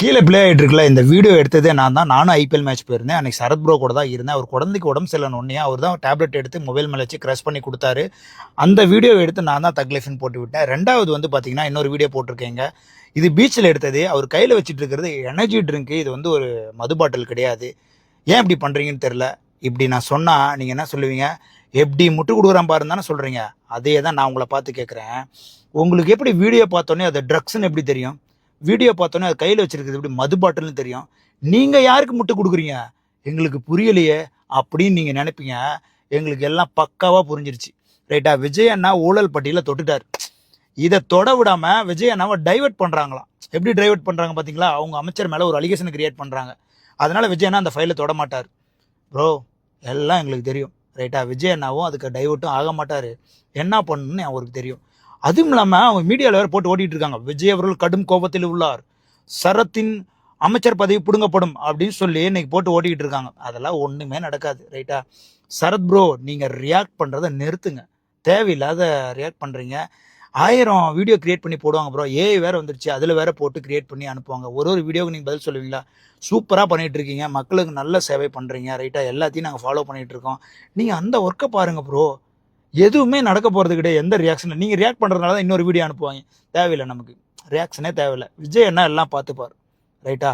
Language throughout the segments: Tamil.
கீழே பிளே ஆகிட்டு இருக்குல்ல, இந்த வீடியோ எடுத்ததே நான் தான். நானும் ஐபிஎல் மேட்ச் போயிருந்தேன். அன்னைக்கு சரத் ப்ரோ கூட தான் இருந்தேன். அவர் குழந்தைக்கு உடம்பு சரியில்லைன்னு உடனே அவர் தான் டேப்லெட் எடுத்து மொபைல் மேலே வச்சு க்ரஷ் பண்ணி கொடுத்தாரு. அந்த வீடியோ எடுத்து நான் தான் தக் லைஃப்னு போட்டு விட்டேன். ரெண்டாவது வந்து பார்த்தீங்கன்னா இன்னொரு வீடியோ போட்டிருக்கேங்க. இது பீச்சில் எடுத்தது. அவர் கையில் வச்சுட்டு இருக்கிறது எனர்ஜி ட்ரிங்க்கு. இது வந்து ஒரு மது பாட்டில் கிடையாது. ஏன் இப்படி பண்ணுறீங்கன்னு தெரில. இப்படி நான் சொன்னால் நீங்கள் என்ன சொல்லுவீங்க? எப்படி முட்டு கொடுக்குறான் பாருன்னு தானே சொல்கிறீங்க. அதே தான் நான் உங்களை பார்த்து கேட்குறேன். உங்களுக்கு எப்படி வீடியோ பார்த்தோன்னே அது ட்ரக்ஸ்ன்னு எப்படி தெரியும்? வீடியோ பார்த்தோன்னே அது கையில் வச்சிருக்கிறது எப்படி மது பாட்டில்னு தெரியும்? நீங்கள் யாருக்கு முட்டு கொடுக்குறீங்க? எங்களுக்கு புரியலையே அப்படின்னு நீங்கள் நினைப்பீங்க. எங்களுக்கு எல்லாம் பக்காவாக புரிஞ்சிருச்சு. ரைட்டா? விஜய் அண்ணா ஊழல் பட்டியலில் தொட்டுட்டார். இதை தொட விடாம விஜய் அண்ணாவை டைவெர்ட் பண்ணுறாங்களாம். எப்படி டைவெர்ட் பண்ணுறாங்க பார்த்தீங்களா? அவங்க அமைச்சர் மேலே ஒரு அலிகேஷன் கிரியேட் பண்ணுறாங்க. அதனால விஜய் அண்ணா அந்த ஃபைலை தொட மாட்டார். ப்ரோ, எல்லாம் எங்களுக்கு தெரியும். ரைட்டா? விஜய் அண்ணாவும் அதுக்கு டைவர்ட்டும் ஆக மாட்டார். என்ன பண்ணணும்னு அவருக்கு தெரியும். அதுவும் இல்லாமல் அவங்க மீடியாவில் வேறு போட்டு ஓட்டிகிட்டு இருக்காங்க. விஜய் அவர்கள் கடும் கோபத்தில் உள்ளார், சரத்தின் அமைச்சர் பதவி பிடுங்கப்படும் அப்படின்னு சொல்லி இன்னைக்கு போட்டு ஓட்டிக்கிட்டு இருக்காங்க. அதெல்லாம் ஒன்றுமே நடக்காது. ரைட்டா? சரத் ப்ரோ, நீங்கள் ரியாக்ட் பண்ணுறதை நிறுத்துங்க. தேவையில்லாத ரியாக்ட் பண்ணுறீங்க. 1000 வீடியோ கிரியேட் பண்ணி போடுவாங்க ப்ரோ. ஏஐ வேறு வந்துருச்சு, அதில் வேறு போட்டு கிரியேட் பண்ணி அனுப்புவாங்க. ஒரு வீடியோவுக்கு நீங்கள் பதில் சொல்லுவீங்களா? சூப்பராக பண்ணிகிட்டு இருக்கீங்க, மக்களுக்கு நல்ல சேவை பண்ணுறீங்க. ரைட்டா? எல்லாத்தையும் நாங்கள் ஃபாலோ பண்ணிகிட்டு இருக்கோம். நீங்கள் அந்த ஒர்க்கை பாருங்கள் ப்ரோ. எதுவுமே நடக்க போகிறது கிடையாது. எந்த ரியாக்ஷன் நீங்கள் ரியாக்ட் பண்ணுறதுனால தான் இன்னொரு வீடியோ அனுப்புவாங்க. தேவையில்லை, நமக்கு ரியாக்ஷனே தேவையில்லை. விஜய் என்ன எல்லாம் பார்த்துப்பார். ரைட்டா?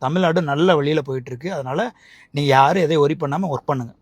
தமிழ்நாடு நல்ல வழியில் போயிட்டுருக்கு. அதனால் நீங்கள் யாரும் எதையும் ஒரி பண்ணாமல் ஒர்க் பண்ணுங்கள்.